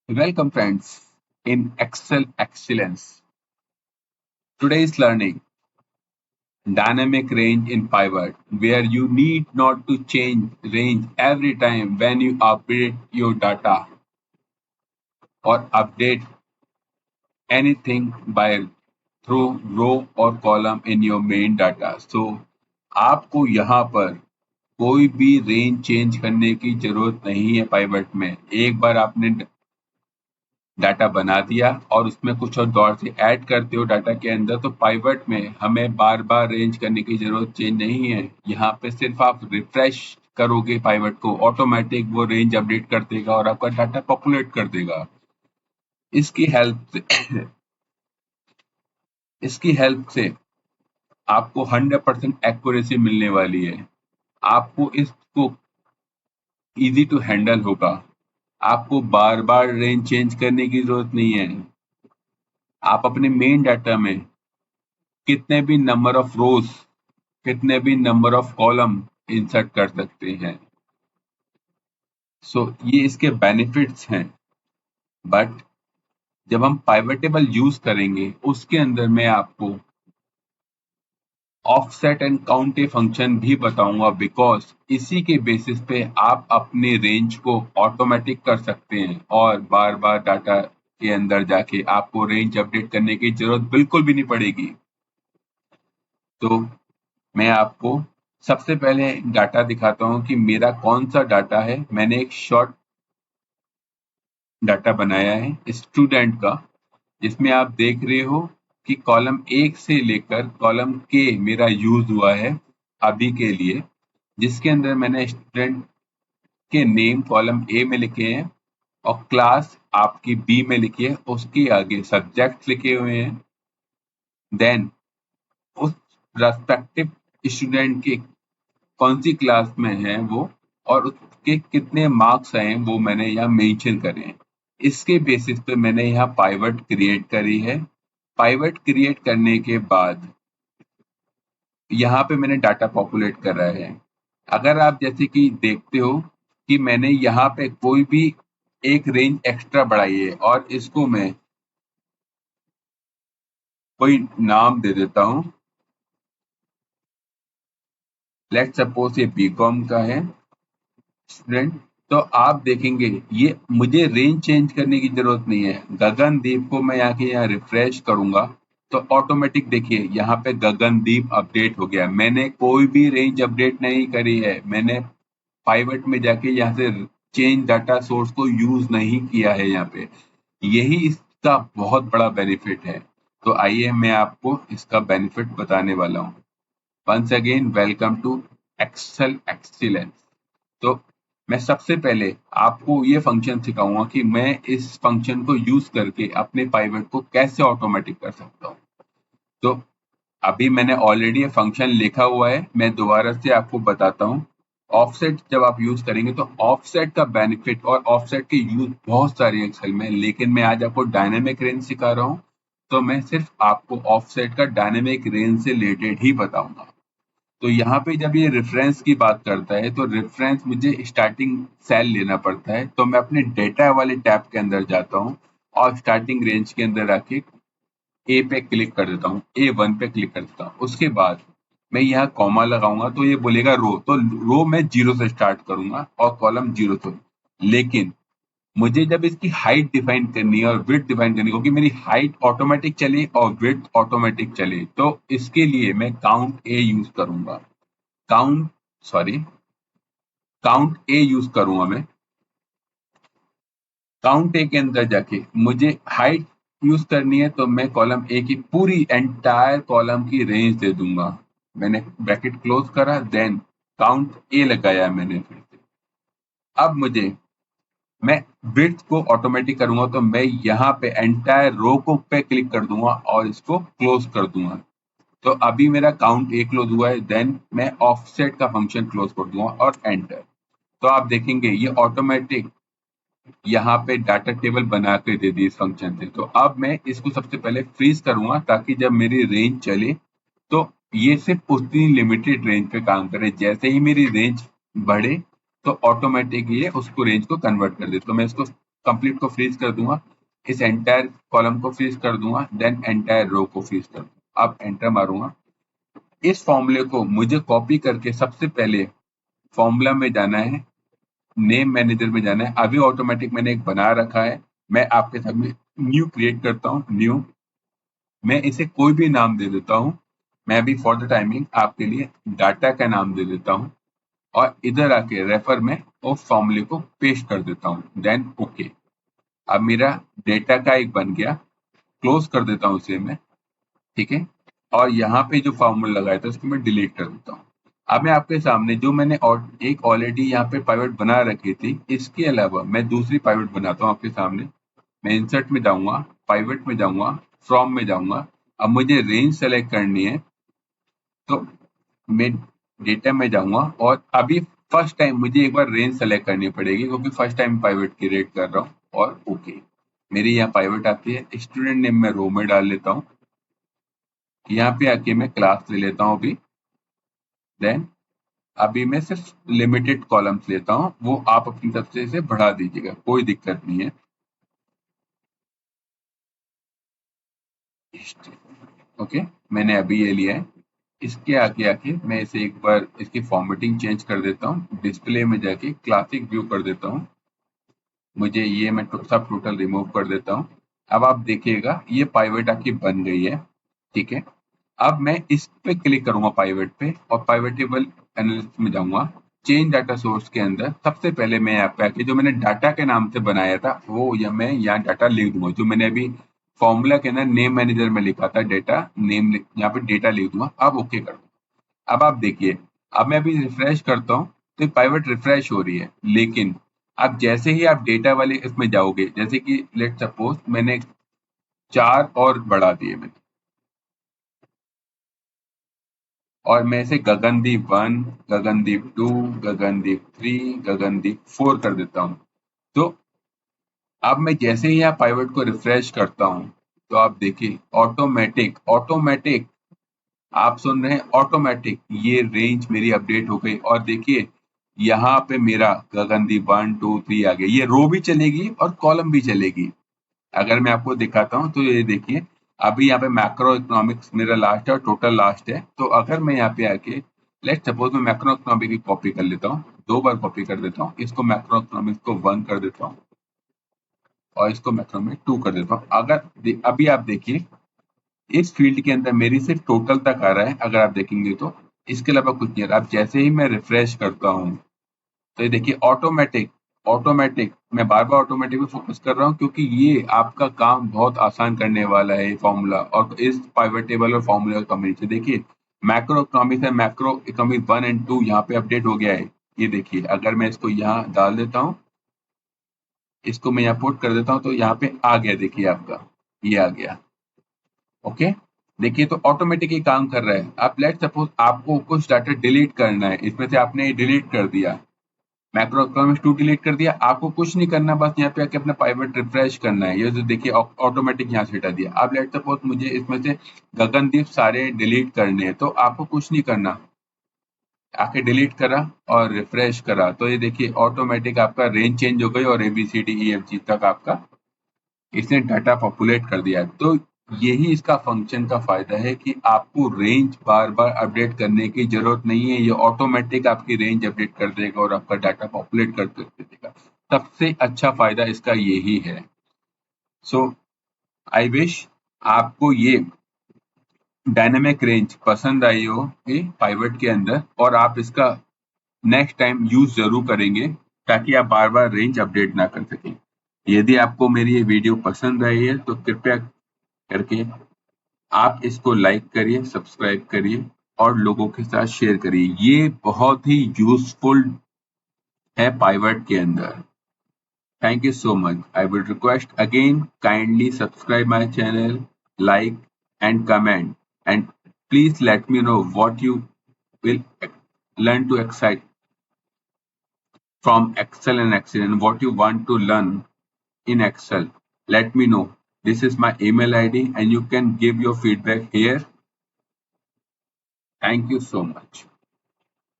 Welcome, friends, in Excel Excellence. Today's learning dynamic range in pivot, where you need not to change range every time when you update your data or update anything by through row or column in your main data. So आपको यहाँ पर कोई भी range change करने की जरूरत नहीं है पाइवट में। एक बार आपने डाटा बना दिया और उसमें कुछ और दौर से ऐड करते हो डाटा के अंदर, तो पाइवट में हमें बार बार रेंज करने की जरूरत चेंज नहीं है। यहाँ पे सिर्फ आप रिफ्रेश करोगे पाइवट को, ऑटोमेटिक वो रेंज अपडेट कर देगा और आपका डाटा पॉपुलेट कर देगा। इसकी हेल्प से इसकी हेल्प से आपको 100% एक्यूरेसी मिलने वाली है। आपको इसको इजी टू हैंडल होगा। आपको बार बार रेंज चेंज करने की जरूरत नहीं है। आप अपने मेन डाटा में कितने भी नंबर ऑफ रोज, कितने भी नंबर ऑफ कॉलम इंसर्ट कर सकते हैं। ये इसके बेनिफिट्स हैं। बट जब हम पाइवटेबल यूज करेंगे उसके अंदर मैं आपको offset and count a function भी बताऊंगा, बिकॉज इसी के बेसिस पे आप अपने रेंज को ऑटोमेटिक कर सकते हैं और बार बार डाटा के अंदर जाके आपको रेंज अपडेट करने की जरूरत बिल्कुल भी नहीं पड़ेगी। तो मैं आपको सबसे पहले डाटा दिखाता हूं कि मेरा कौन सा डाटा है। मैंने एक शॉर्ट डाटा बनाया है स्टूडेंट का, जिसमें आप देख रहे हो कि कॉलम 1 से लेकर कॉलम के मेरा यूज हुआ है अभी के लिए, जिसके अंदर मैंने स्टूडेंट के नेम कॉलम ए में लिखे हैं और क्लास आपकी बी में लिखी है, उसके आगे सब्जेक्ट लिखे हुए हैं। देन उस रेस्पेक्टिव स्टूडेंट के कौन सी क्लास में है वो और उसके कितने मार्क्स आए वो मैंने यहाँ मेंशन करे हैं। इसके बेसिस पे मैंने यहाँ पाइवट क्रिएट करी है। पाइवट क्रिएट करने के बाद यहाँ पे मैंने डाटा पॉपुलेट करा है। अगर आप जैसे कि देखते हो कि मैंने यहाँ पे कोई भी एक रेंज एक्स्ट्रा बढ़ाई है और इसको मैं कोई नाम दे देता हूँ। लेट्स सपोज ये बीकॉम का है स्टूडेंट। तो आप देखेंगे ये मुझे रेंज चेंज करने की जरूरत नहीं है। गगनदीप को मैं यहाँ रिफ्रेश करूंगा तो ऑटोमेटिक देखिए यहाँ पे गगनदीप अपडेट हो गया। मैंने कोई भी रेंज अपडेट नहीं करी है। मैंने पाइवट में जाके यहाँ से चेंज डाटा सोर्स को यूज नहीं किया है यहाँ पे। यही इसका बहुत बड़ा बेनिफिट है। तो आइए मैं आपको इसका बेनिफिट बताने वाला हूँ। Once again welcome to Excel Excellence. तो मैं सबसे पहले आपको ये फंक्शन सिखाऊंगा कि मैं इस फंक्शन को यूज करके अपने पाइवट को कैसे ऑटोमेटिक कर सकता हूँ। तो अभी मैंने ऑलरेडी ये फंक्शन लिखा हुआ है, मैं दोबारा से आपको बताता हूँ। ऑफसेट जब आप यूज करेंगे तो ऑफसेट का बेनिफिट और ऑफसेट के यूज बहुत सारे एक्सेल में, लेकिन मैं आज आपको डायनेमिक रेंज सिखा रहा हूँ तो मैं सिर्फ आपको ऑफसेट का डायनेमिक रेंज से रिलेटेड ही बताऊंगा। तो यहाँ पे जब ये रेफरेंस की बात करता है तो रेफरेंस मुझे स्टार्टिंग सेल लेना पड़ता है। तो मैं अपने डेटा वाले टैब के अंदर जाता हूँ और स्टार्टिंग रेंज के अंदर आके ए पे क्लिक कर देता हूँ, A1 पे क्लिक कर देता हूँ। उसके बाद मैं यहाँ कॉमा लगाऊंगा तो ये बोलेगा रो, तो रो मैं 0 से स्टार्ट करूंगा और कॉलम 0 से। लेकिन मुझे जब इसकी हाइट डिफाइन करनी है और विड्थ डिफाइन करनी है, क्योंकि मेरी हाइट ऑटोमेटिक चले और विड्थ ऑटोमेटिक चले, तो इसके लिए मैं काउंट ए यूज करूंगा। काउंट सॉरी काउंट ए यूज करूंगा मैं। काउंट ए के अंदर जाके मुझे हाइट यूज करनी है तो मैं कॉलम ए की पूरी एंटायर कॉलम की रेंज दे दूंगा। मैंने ब्रैकेट क्लोज करा, देन काउंट ए लगाया मैंने फिर से। अब मैं विड्थ को ऑटोमेटिक करूंगा तो मैं यहाँ पे एंटायर रो को पे क्लिक कर दूंगा और इसको क्लोज कर दूंगा। तो अभी मेरा काउंट ए क्लोज हुआ है, देन मैं ऑफसेट का फंक्शन क्लोज कर दूंगा और एंटर। तो आप देखेंगे ये ऑटोमेटिक यहाँ पे डाटा टेबल बना के दे दी इस फंक्शन से। तो अब मैं इसको सबसे पहले फ्रीज करूंगा ताकि जब मेरी रेंज चले तो ये सिर्फ उतनी लिमिटेड रेंज पे काम करे। जैसे ही मेरी रेंज बढ़े तो ऑटोमेटिक ये उसको रेंज को कन्वर्ट कर दे। तो मैं इसको कंप्लीट को फ्रीज कर दूंगा, इस एंटायर कॉलम को फ्रीज कर दूंगा, देन एंटायर रो को फ्रीज कर दूंगा। अब एंटर मारूंगा। इस फॉर्मूले को मुझे कॉपी करके सबसे पहले फॉर्मूला में जाना है, नेम मैनेजर में जाना है। अभी ऑटोमेटिक मैंने एक बना रखा है, मैं आपके सामने न्यू क्रिएट करता हूँ। न्यू, मैं इसे कोई भी नाम दे देता हूँ। मैं अभी फॉर द टाइमिंग आपके लिए डाटा का नाम दे देता हूँ और इधर आके रेफर में उस फॉर्मूले को पेस्ट कर देता हूँ, देन ओके। अब मेरा डेटा का एक बन गया, क्लोज कर देता हूँ इसे मैं, ठीक है। और यहाँ पे जो फॉर्मूला लगाया था उसको मैं डिलीट कर देता हूँ। अब मैं आपके सामने जो मैंने एक ऑलरेडी यहाँ पे पाइवट बना रखी थी, इसके अलावा मैं दूसरी पाइवट बनाता हूँ आपके सामने। मैं इंसर्ट में जाऊंगा, पाइवट में जाऊंगा, फ्रॉम में जाऊंगा। अब मुझे रेंज सेलेक्ट करनी है, तो मैं डेटा में जाऊंगा और अभी फर्स्ट टाइम मुझे एक बार रेंज सेलेक्ट करनी पड़ेगी क्योंकि फर्स्ट टाइम पाइवट क्रिएट कर रहा हूँ। और ओके, मेरी यहाँ पाइवट आती है। स्टूडेंट नेम मैं रो में डाल लेता हूँ। यहाँ पे आके मैं क्लास ले लेता हूँ अभी, देन अभी मैं सिर्फ लिमिटेड कॉलम्स लेता हूँ, वो आप अपनी तरफ से इसे बढ़ा दीजिएगा, कोई दिक्कत नहीं है। ओके, मैंने अभी ये लिया है। इसके आगे आके मैं इसे एक बार इसकी फॉर्मेटिंग चेंज कर देता हूँ, डिस्प्ले में जाके क्लासिक व्यू कर देता हूँ। मुझे ये मैं सब टोटल रिमूव कर देता हूँ। अब आप देखिएगा ये पाइवट आपकी बन गई है, ठीक है। अब मैं इस पे क्लिक करूंगा पाइवट पे और पाइवट टेबल एनालिसिस में जाऊंगा। चेंज डाटा सोर्स के अंदर सबसे पहले मैं यहाँ पे आके जो मैंने डाटा के नाम से बनाया था वो या मैं यहाँ डाटा लिख दूंगा, जो मैंने अभी फॉर्मूला के अंदर नेम मैनेजर में लिखा था डेटा नेम, यहाँ पे डेटा लिख दूंगा। अब ओके कर दूंगा। अब आप देखिए, अब मैं अभी रिफ्रेश करता हूँ तो पाइवट रिफ्रेश हो रही है, लेकिन अब जैसे ही आप डेटा वाले इसमें जाओगे, जैसे कि लेट सपोज मैंने 4 और बढ़ा दिए मैंने, और मैं इसे गगनदीप 1, गगनदीप 2, गगनदीप 3, गगनदीप 4 कर देता हूँ। तो अब मैं जैसे ही यहाँ पाइवट को रिफ्रेश करता हूँ तो आप देखिए ऑटोमेटिक ऑटोमेटिक, आप सुन रहे हैं ऑटोमेटिक, ये रेंज मेरी अपडेट हो गई। और देखिए यहाँ पे मेरा गगनदीप 1, 2, 3 आ गया। ये रो भी चलेगी और कॉलम भी चलेगी। अगर मैं आपको दिखाता हूँ तो ये देखिए, अभी यहाँ पे मैक्रो इकोनॉमिक्स मेरा लास्ट है और टोटल लास्ट है। तो अगर मैं यहाँ पे आके लेट सपोज मैं मैक्रो इकोनॉमिक की कॉपी कर लेता हूँ, 2 बार कॉपी कर देता हूँ, इसको मैक्रो इकोनॉमिक्स को 1 कर देता हूँ और इसको मैक्रो में 2 कर देता हूँ। अगर अभी आप देखिए इस फील्ड के अंदर मेरी सिर्फ टोटल तक आ रहा है, अगर आप देखेंगे तो इसके अलावा कुछ नहीं आ रहा। अब जैसे ही मैं रिफ्रेश करता हूँ तो ये देखिए ऑटोमेटिक ऑटोमेटिक, मैं बार बार ऑटोमेटिक पे फोकस कर रहा हूँ क्योंकि ये आपका काम बहुत आसान करने वाला है, ये फॉर्मूला और इस पाइवट टेबल और फॉर्मूला का कॉम्बिनेशन। देखिए मैक्रो इकोनॉमिक्स है, मैक्रो इकोनॉमिक 1 और 2 यहाँ पे अपडेट हो गया है। ये देखिए अगर मैं इसको यहाँ डाल देता हूँ, इसको मैं यहाँ पुट कर देता हूँ तो यहाँ पे आ गया, देखिए आपका ये आ गया। ओके, देखिए तो ऑटोमेटिक ही काम कर रहा है। आप लेट सपोज आपको कुछ डाटा डिलीट करना है, इसमें से आपने डिलीट कर दिया, मैक्रो इकोनॉमिक्स 2 डिलीट कर दिया, आपको कुछ नहीं करना, बस यहाँ पे आके अपना पाइवट रिफ्रेश करना है। ये जो देखिए ऑटोमेटिक यहाँ से हटा दिया। अब लेट सपोज मुझे इसमें से गगनदीप सारे डिलीट करने हैं, तो आपको कुछ नहीं करना, आके डिलीट करा और रिफ्रेश करा तो ये देखिए ऑटोमेटिक आपका रेंज चेंज हो गई और ABCDEFG तक आपका इसने डाटा पॉपुलेट कर दिया है। तो यही इसका फंक्शन का फायदा है कि आपको रेंज बार बार अपडेट करने की जरूरत नहीं है, ये ऑटोमेटिक आपकी रेंज अपडेट कर देगा और आपका डाटा पॉपुलेट कर देगा। सबसे अच्छा फायदा इसका यही है। सो आई विश आपको ये डायनेमिक रेंज पसंद आई हो कि पाइवट के अंदर, और आप इसका नेक्स्ट टाइम यूज जरूर करेंगे ताकि आप बार बार रेंज अपडेट ना कर सकें। यदि आपको मेरी ये वीडियो पसंद आई है तो कृपया करके आप इसको लाइक करिए, सब्सक्राइब करिए और लोगों के साथ शेयर करिए। ये बहुत ही यूजफुल है पाइवट के अंदर। Thank you so much. I would request again kindly subscribe my channel, like and comment, and please let me know what you will learn to excite from Excel and Excel and what you want to learn in Excel. Let me know. This is my email ID and you can give your feedback here. Thank you so much.